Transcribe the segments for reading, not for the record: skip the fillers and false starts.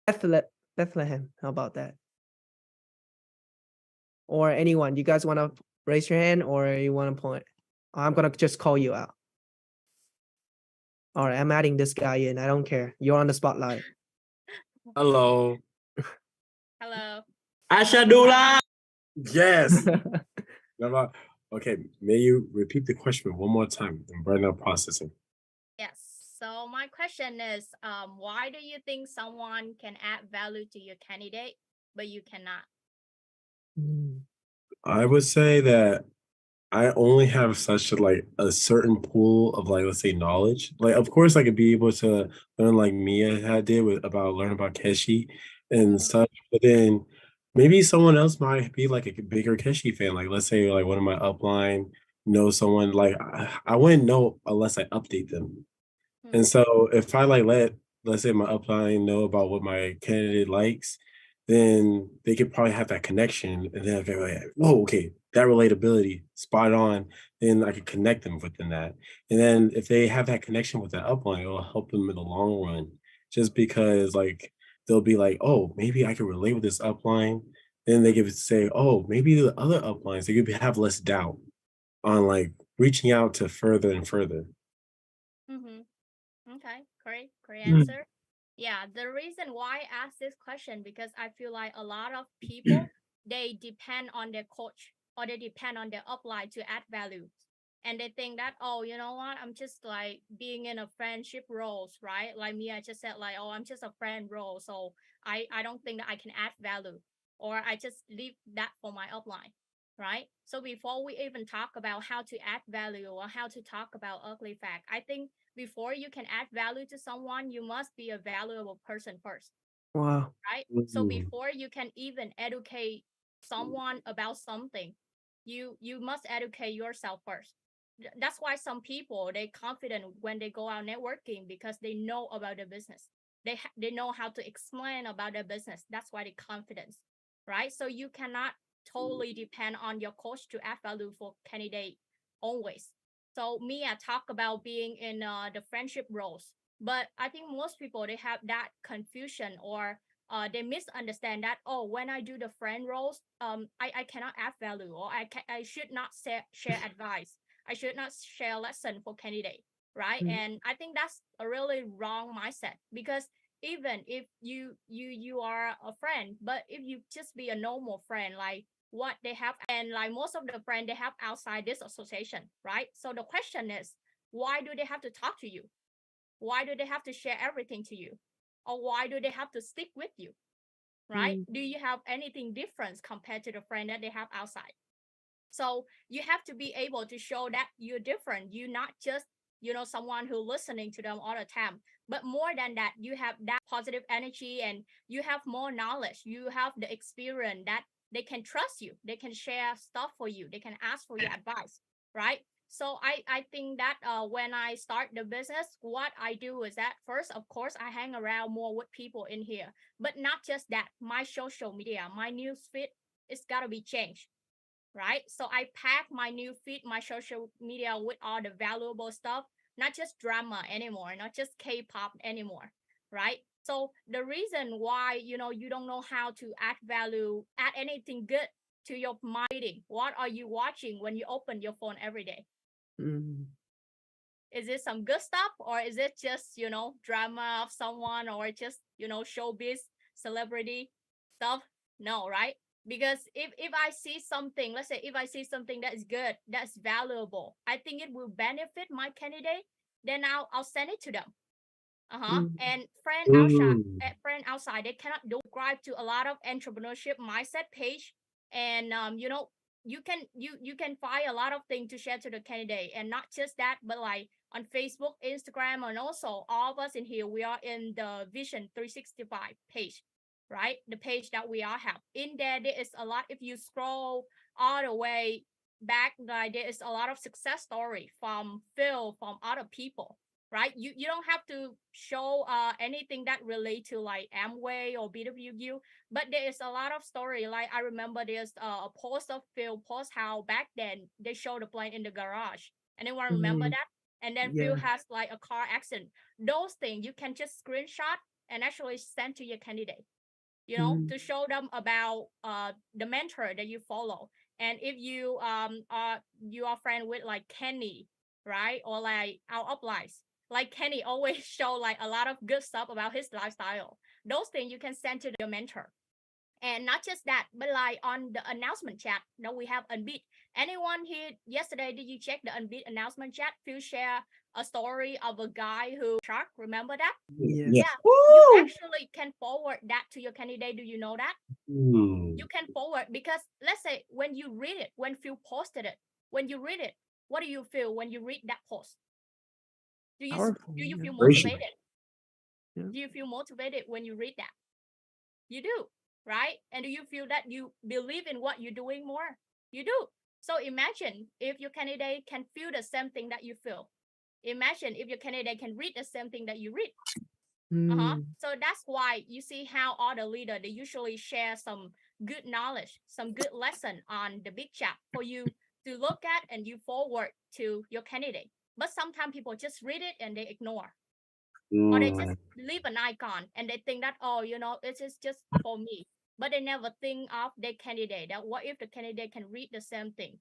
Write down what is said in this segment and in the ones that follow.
Bethlehem. How about that? Or anyone. You guys wanna raise your hand or you wanna point? I'm gonna just call you out. Alright, I'm adding this guy in. I don't care. You're on the spotlight. Hello. Hello. Ashadula. Yes. Never. Okay, may you repeat the question one more time? I'm right now processing. Yes. So my question is, why do you think someone can add value to your candidate, but you cannot? I would say that I only have such a certain pool of let's say knowledge. Like of course I could be able to learn like Mia had did with about learn about Keshi and Mhm. such, but then maybe someone else might be like a bigger Keshi fan. Like let's say like one of my upline knows someone like I wouldn't know unless I update them. And Mhm. so if I let's say my upline know about what my candidate likes, then they could probably have that connection. And then if they're like, whoa, okay, that relatability, spot on, then I could connect them within that. And then if they have that connection with that upline, it'll help them in the long run. Just because like they'll be like, oh, maybe I can relate with this upline. Then they could say, oh, maybe the other uplines, they could have less doubt on like reaching out to further and further. Mhm. Okay. Great Mm. answer. Yeah, the reason why I asked this question because I feel like a lot of people they depend on their coach or they depend on their upline to add value. And they think that, oh, you know what, I'm just like being in a friendship roles, right? Like me, I just said like, oh, I'm just a friend role. So I don't think that I can add value. Or I just leave that for my upline. Right. So before we even talk about how to add value or how to talk about ugly fact, I think before you can add value to someone, you must be a valuable person first, Wow. right? So Mm. before you can even educate someone about something, you must educate yourself first. That's why some people they confident when they go out networking because they know about the business. They know how to explain about their business. That's why they confidence, right? So you cannot totally depend on your coach to add value for candidate always. So me, I talk about being in the friendship roles, but I think most people they have that confusion or they misunderstand that, oh, when I do the friend roles, I cannot add value or I should not share advice. I should not share lesson for candidate, right? Mm. And I think that's a really wrong mindset because even if you are a friend, but if you just be a normal friend, like what they have and like most of the friends they have outside this association, right? So the question is, why do they have to talk to you? Why do they have to share everything to you? Or why do they have to stick with you? Right? Mm. Do you have anything different compared to the friend that they have outside? So you have to be able to show that you're different. You're not just, someone who listening to them all the time. But more than that, you have that positive energy and you have more knowledge. You have the experience that they can trust you. They can share stuff for you. They can ask for your advice, right? So I think that when I start the business, what I do is that first, of course, I hang around more with people in here. But not just that, my social media, my news feed, it's gotta be changed, right? So I pack my new feed, my social media with all the valuable stuff, not just drama anymore, not just K-pop anymore, right? So the reason why you don't know how to add value, add anything good to your marketing, what are you watching when you open your phone every day? Mm. Is it some good stuff or is it just drama of someone or just showbiz celebrity stuff? No, right? Because if I see something, let's say if I see something that is good, that's valuable, I think it will benefit my candidate, then I'll send it to them. Mm. And Mm. friend outside, they cannot do subscribe to a lot of entrepreneurship mindset page, and you can find a lot of things to share to the candidate, and not just that, but like on Facebook, Instagram, and also all of us in here, we are in the Vision 365 page, right? The page that we all have in there. There is a lot. If you scroll all the way back, like there is a lot of success story from Phil, from other people, right? You don't have to show anything that relate to like Amway or BWU, but there is a lot of story. Like I remember there's a post of Phil post how back then they showed the plane in the garage. Anyone remember Mm. that? And then Phil Yeah. has like a car accident. Those things you can just screenshot and actually send to your candidate, you know, Mm. to show them about the mentor that you follow. And if you are friend with like Kenny, right, or like our uplines, like Kenny always show like a lot of good stuff about his lifestyle, those things you can send to your mentor. And not just that, but like on the announcement chat that we have Unbeat. Anyone here yesterday, did you check the Unbeat announcement chat? Phil share a story of a guy who shark. Remember that? Yeah. Yeah. Yeah. You Woo! actually can forward that to your candidate. Do you know that? Mm. You can forward because let's say when you read it, when Phil posted it, when you read it, what do you feel when you read that post? Do you Powerful. do you Yeah. feel Inspiration. motivated? Yeah. Do you feel motivated when you read that? You do, right? And do you feel that you believe in what you're doing more? You do. So imagine if your candidate can feel the same thing that you feel. Imagine if your candidate can read the same thing that you read. Mm. So that's why you see how all the leader they usually share some good knowledge, some good lesson on the big chat for you to look at and you forward to your candidate. But sometimes people just read it and they ignore, or they just Mm. leave an icon and they think that, oh, you know, it is just for me. But they never think of their candidate, that what if the candidate can read the same thing,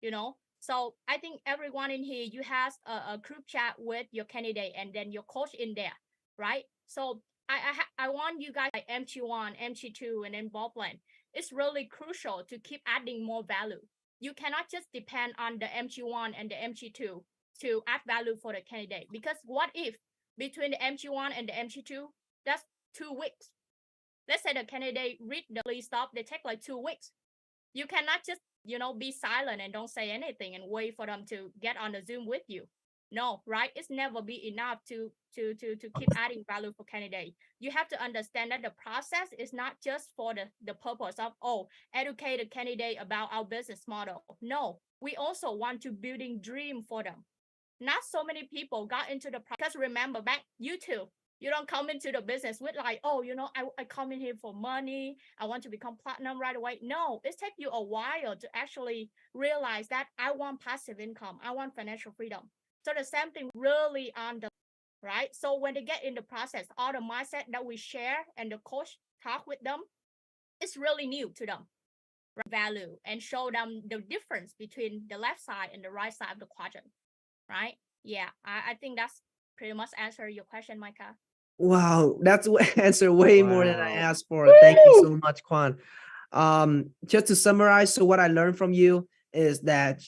you know. So I think everyone in here, you have a group chat with your candidate and then your coach in there, right? So I want you guys like MG1, MG2, and then ball plan. It's really crucial to keep adding more value. You cannot just depend on the MG1 and the MG2 to add value for the candidate, because what if between the MG1 and the MG2, that's 2 weeks. Let's say the candidate read the stop, they take like 2 weeks. You cannot just, you know, be silent and don't say anything and wait for them to get on the Zoom with you. No, right? It's never be enough to keep adding value for candidate. You have to understand that the process is not just for the purpose of, oh, educate the candidate about our business model. No, we also want to building dream for them. Not so many people got into the because remember back, you too, you don't come into the business with like, oh, you know, I come in here for money, I want to become platinum right away. No, it takes you a while to actually realize that I want passive income, I want financial freedom. So the same thing really on the right. So when they get in the process, all the mindset that we share and the coach talk with them, it's really new to them, value, and show them the difference between the left side and the right side of the quadrant, right? Yeah, I think that's pretty much answer your question, Micah. Wow, that's answer way more than I Wow. asked for. Thank you Woo! so much, Quan. Just to summarize, so what I learned from you is that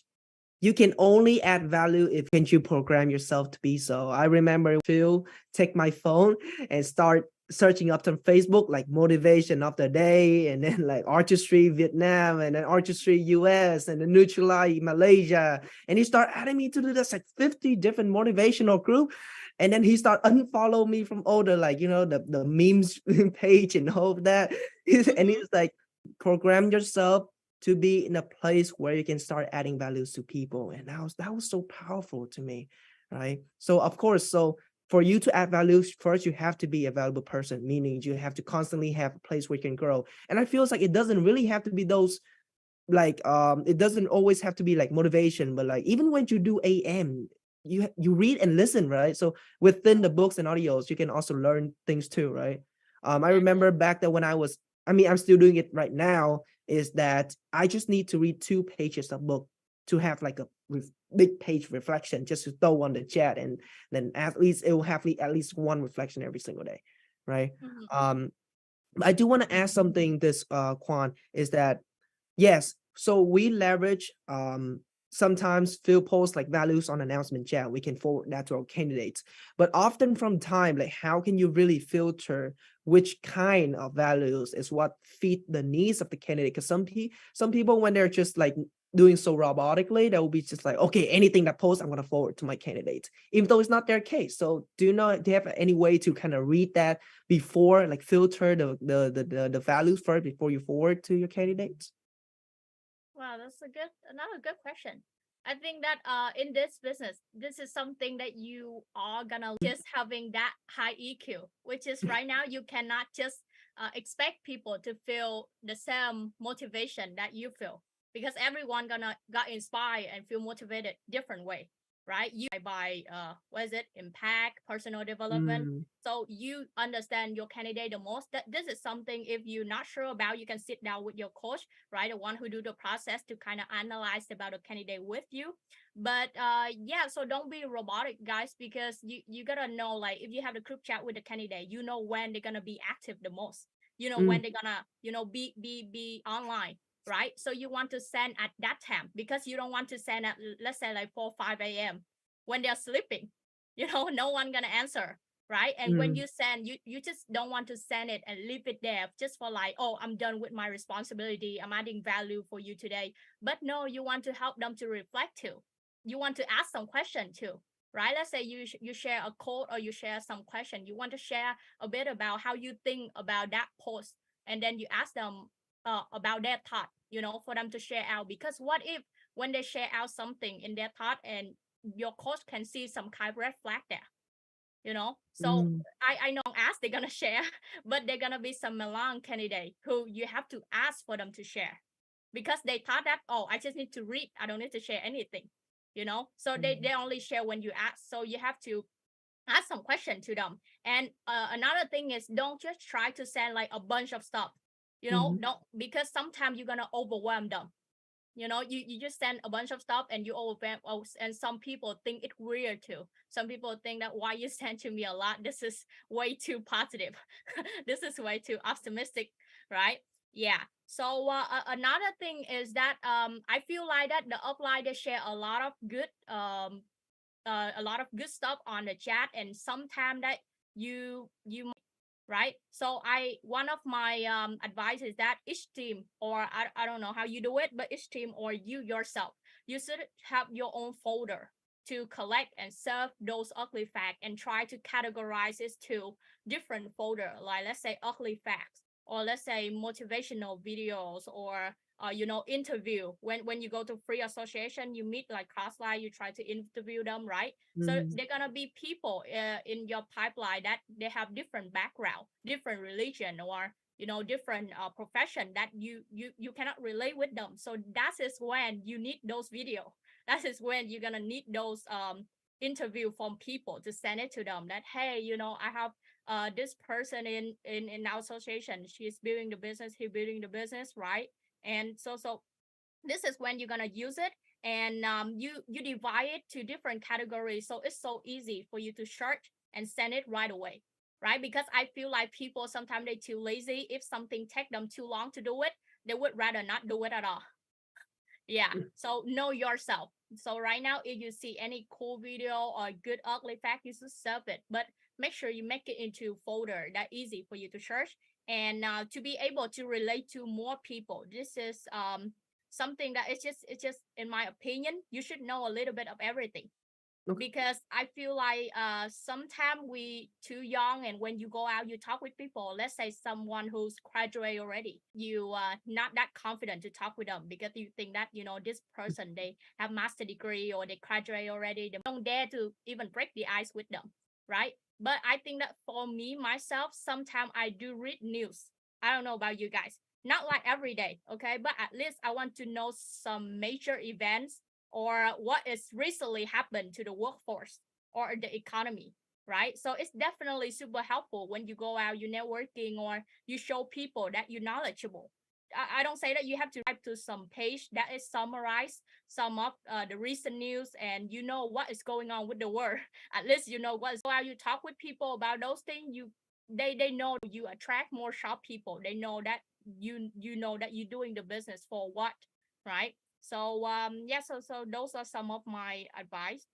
you can only add value if you program yourself to be so. I remember Phil take my phone and start searching up on Facebook like motivation of the day, and then like artistry Vietnam, and then artistry US, and then Nutrilite Malaysia, and he start adding me to this like 50 different motivational group. And then he start unfollow me from all the like, you know, the memes page and all of that. And he's like, program yourself to be in a place where you can start adding values to people. And that was so powerful to me, right? So of course, so for you to add values, first you have to be a valuable person, meaning you have to constantly have a place where you can grow. And I feel like it doesn't really have to be those like it doesn't always have to be like motivation, but like even when you do AM, you read and listen, right? So within the books and audios, you can also learn things too, right? I remember back then when I'm still doing it right now, is that I just need to read 2 pages of book to have like a big page reflection just to throw on the chat, and then at least it will have at least one reflection every single day, right? um I do want to ask something, this Quan, is that yes, so we leverage sometimes field posts like values on announcement chat. We can forward that to our candidates. But often from time, like how can you really filter which kind of values is what fit the needs of the candidate? Because some people when they're just like doing so robotically, they will be just like, okay, anything that posts, I'm gonna forward to my candidates, even though it's not their case. So do you have any way to kind of read that before, like filter the values first before you forward to your candidates? Wow, that's another good question. I think that in this business, this is something that you are gonna just having that high EQ, which is right now you cannot just expect people to feel the same motivation that you feel, because everyone gonna got inspired and feel motivated different way. right? You by what is it? Impact, personal development. Mm, So you understand your candidate the most. That this is something if you're not sure about, you can sit down with your coach, right? The one who do the process to kind of analyze about the candidate with you. But yeah, so don't be robotic, guys, because you gotta know, like, if you have the group chat with the candidate, you know when they're gonna be active the most. You know mm, when they're gonna, be online, right? So you want to send at that time, because you don't want to send at, let's say, like 4 5 a.m. when they're sleeping. No one gonna answer, right? And when mm, you send, you just don't want to send it and leave it there just for like, oh, I'm done with my responsibility, I'm adding value for you today. But no, you want to help them to reflect too. You want to ask some question too, right? Let's say you share a quote or you share some question, you want to share a bit about how you think about that post, and then you ask them about their thought, for them to share out. Because what if when they share out something in their thought, and your coach can see some kind of red flag there, so mm, I know as they're gonna share, but they're gonna be some Milan candidate who you have to ask for them to share, because they thought that, oh, I just need to read, I don't need to share anything, so they mm, only share when you ask. So you have to ask some question to them. And another thing is, don't just try to send like a bunch of stuff, mhm, don't, because sometimes you're gonna overwhelm them. You just send a bunch of stuff and you overwhelm. Oh, and some people think it weird too. Some people think that, why you send to me a lot, this is way too positive. This is way too optimistic, right? Yeah. So another thing is that I feel like that the upline, they share a lot of good stuff on the chat, and sometimes that you right. So I one of my advice is that each team, or I don't know how you do it, but each team or you yourself, you should have your own folder to collect and serve those ugly facts, and try to categorize it to different folder, like let's say ugly facts, or let's say motivational videos, or interview. When you go to free association, you meet like Crossline, you try to interview them, right? So mm, they're gonna be people in your pipeline that they have different background, different religion, or different profession, that you cannot relate with them. So that is when you need those video. That is when you're gonna need those interview from people to send it to them, that, hey, I have this person in our association, she's building the business, he building the business, right? And so this is when you're gonna use it. And you divide it to different categories, so it's so easy for you to search and send it right away, right? Because I feel like people sometimes they too lazy. If something take them too long to do it, they would rather not do it at all. Yeah. mm. So know yourself. So right now, if you see any cool video or good ugly fact, you should save it. But make sure you make it into folder that easy for you to search, and to be able to relate to more people. This is something that it's just in my opinion, you should know a little bit of everything. Okay. Because I feel like sometimes we too young, and when you go out, you talk with people. Let's say someone who's graduate already, you not that confident to talk with them, because you think that this person, they have master degree or they graduate already. They don't dare to even break the ice with them, right? But I think that for me myself, sometimes I do read news. I don't know about you guys. Not like every day, okay? But at least I want to know some major events, or what is recently happened to the workforce or the economy, right? So it's definitely super helpful when you go out, you're networking, or you show people that you're knowledgeable. I don't say that you have to type to some page that is summarized some of the recent news, and you know what is going on with the world. At least you know what's going on. You talk with people about those things. They know you attract more sharp people. They know that you know that you're doing the business for what, right? So yeah, so those are some of my advice.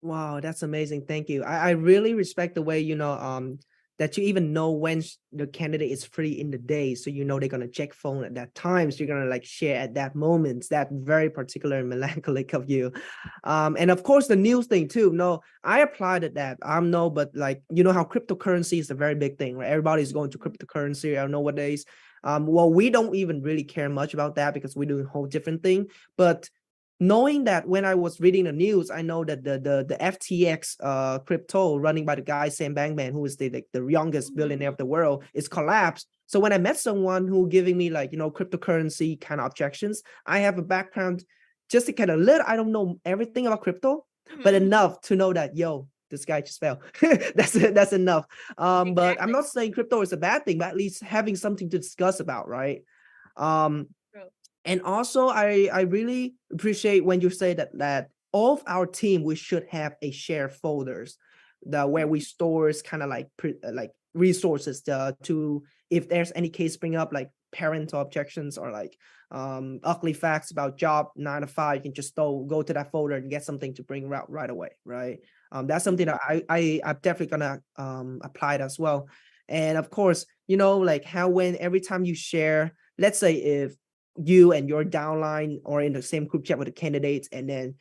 Wow, that's amazing. Thank you. I really respect the way, that you even know when the candidate is free in the day. So you know they're gonna check phone at that time. So you're gonna like share at that moment. That very particular and melancholic of you. And of course the news thing too. No, I applied at that. No, but like you know how cryptocurrency is a very big thing, right? Everybody's going to cryptocurrency. I don't know nowadays. Well, we don't even really care much about that because we're doing a whole different thing. But knowing that when I was reading the news, I know that the FTX crypto running by the guy Sam Bankman, who is the youngest billionaire of the world, is collapsed. So when I met someone who giving me like cryptocurrency kind of objections, I have a background just to kind of little. I don't know everything about crypto, but enough to know that, yo, this guy just fell. That's enough. But I'm Exactly. not saying crypto is a bad thing, but at least having something to discuss about, right? Um, True. and also I really appreciate when you say that all of our team, we should have a shared folders where we stores kind of like resources to if there's any case bring up like parental objections or like ugly facts about job 9 to 5, you can just go to that folder and get something to bring out right away, right? That's something that I'm definitely gonna apply it as well. And of course, like how when every time you share, let's say if you and your downline are in the same group chat with the candidates, and then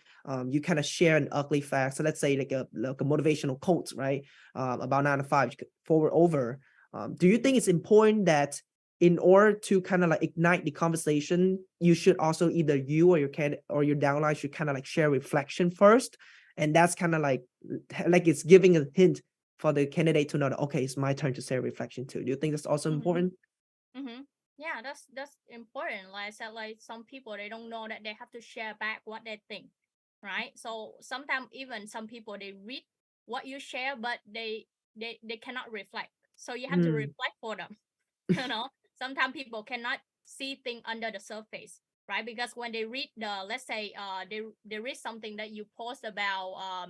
you kind of share an ugly fact. So let's say like a motivational quote, right? About 9 to 5, you could forward over. Do you think it's important that in order to kind of like ignite the conversation, you should also either you or your candidate or your downline should kind of like share reflection first, and that's kind of like it's giving a hint for the candidate to know that, okay, it's my turn to say reflection too. Do you think that's also important? Mm-hmm. Yeah, that's important. Like I said, like some people they don't know that they have to share back what they think, right? So sometimes even some people they read what you share, but they cannot reflect. So you have to Mm, reflect for them. Sometimes people cannot see things under the surface, right? Because when they read let's say they read something that you post about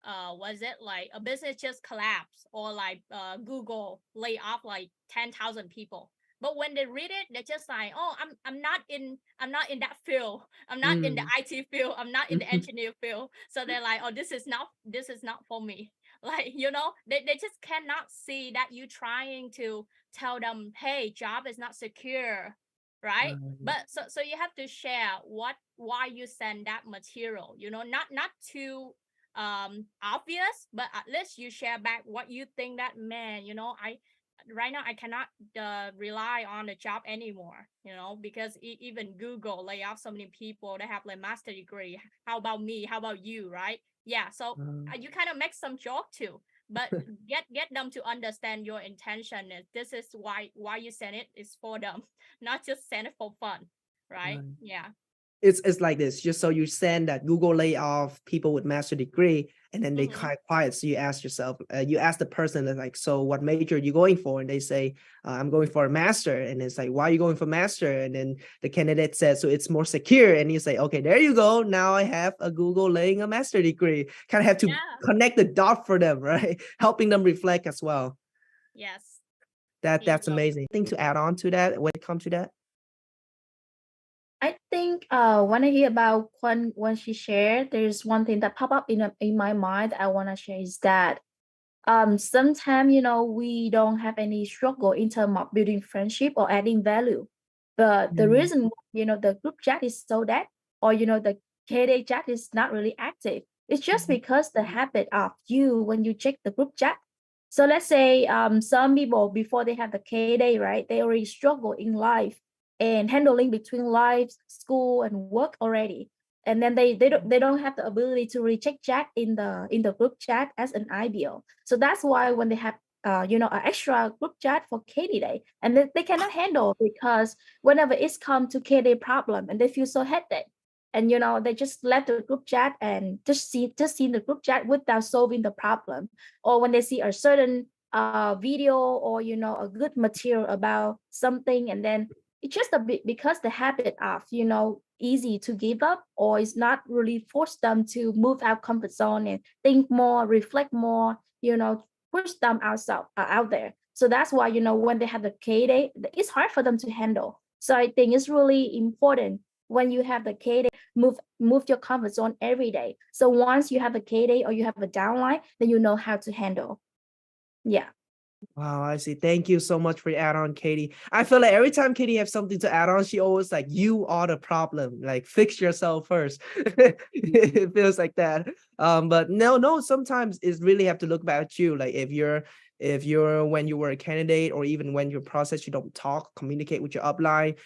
was it like a business just collapsed or like Google lay off like 10,000 people, but when they read it they're just like, oh, I'm not in that field, I'm not in the mm, IT field, I'm not in the engineer field, so they're like, oh, this is not for me. Like, they just cannot see that you trying to tell them, hey, job is not secure, right? right. But so you have to share why you send that material, not too obvious, but at least you share back what you think that, man, I right now I cannot rely on the job anymore, because even Google lay off so many people that have like master degree. How about me? How about you? Right? Yeah. So you kind of make some joke too, but get them to understand your intention. Is this is why you send it is for them, not just send it for fun, right? Right. Yeah. It's like this, just so you send that Google lay off people with master degree, and then they Mm-hmm. quiet. So you ask yourself, you ask the person that like, so what major are you going for? And they say, I'm going for a master. And it's like, why are you going for master? And then the candidate says, so it's more secure. And you say, okay, there you go. Now I have a Google laying a master degree. Kind of have to Yeah. connect the dot for them, right? Helping them reflect as well. Yes. That's Bingo. amazing. Thing to add on to that when it comes to that. I think when I hear about when she shared, there's one thing that pop up in my mind that I want to share is that sometimes we don't have any struggle in terms of building friendship or adding value, but the Mm, reason the group chat is so dead, or the KD chat is not really active, it's just mhm, because the habit of you when you check the group chat. So let's say some people before they have the KD, right, they already struggle in life and handling between lives, school and work already, and then they don't have the ability to really check chat in the group chat as an ideal. So that's why when they have an extra group chat for KD day, and they cannot handle, because whenever it's come to KD problem and they feel so headache, and they just left the group chat and just see the group chat without solving the problem. Or when they see a certain video, or a good material about something, and then it's just a bit because the habit of easy to give up, or it's not really force them to move out comfort zone and think more, reflect more, push them out there. So that's why when they have the K day, it's hard for them to handle. So I think it's really important when you have the K day, move your comfort zone every day. So once you have a K day or you have a downline, then you know how to handle. Yeah. Wow, I see. Thank you so much for your add on, Katie. I feel like every time Katie has something to add on, she always like, you are the problem. Like, fix yourself first. It feels like that. But no, sometimes it's really have to look back at you. Like if you're when you were a candidate, or even when you're process, you don't talk, communicate with your upline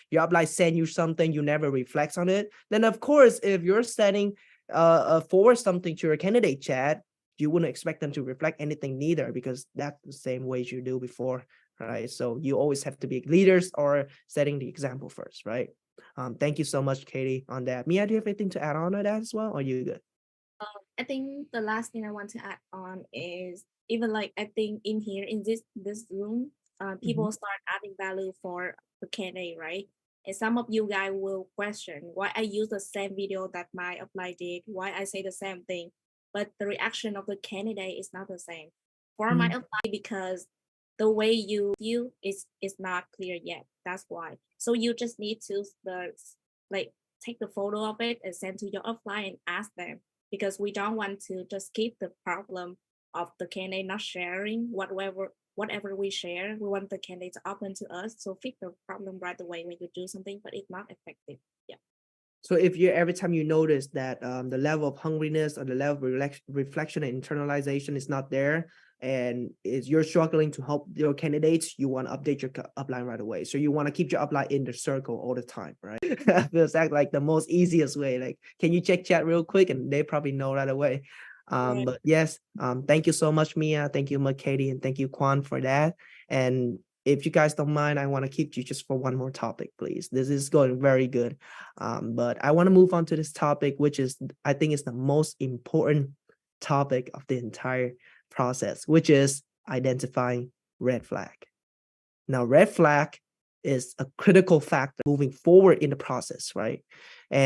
send you something, you never reflect on it. Then of course, if you're sending forward something to your candidate chat, you wouldn't expect them to reflect anything neither, because that's the same way you do before, right? So you always have to be leaders or setting the example first, right? Thank you so much, Katie, on that. Mia, do you have anything to add on to that as well, or are you good? I think the last thing I want to add on is even like I think in here in this room, people start adding value for the candidate, right? And some of you guys will question why I use the same video that my apply did, why I say the same thing, but the reaction of the candidate is not the same. For my apply, because the way you is not clear yet. That's why. So you just need to like take the photo of it and send to your apply and ask them, because we don't want to just keep the problem of the candidate not sharing whatever we share. We want the candidate to open to us to fix the problem right away when you do something, but it's not effective. Yeah. So if you every time you notice that the level of hungriness or the level of reflection and internalization is not there, and you're struggling to help your candidates, you want to update your upline right away. So you want to keep your upline in the circle all the time, right? Feels like the most easiest way. Like, can you check chat real quick? And they probably know right away. Right. But yes, thank you so much, Mia. Thank you, Katie, and thank you, Kwan, for that. And if you guys don't mind, I want to keep you just for one more topic, please. This is going very good. But I want to move on to this topic, which is, I think, is the most important topic of the entire process, which is identifying red flag. Now, red flag is a critical factor moving forward in the process, right? And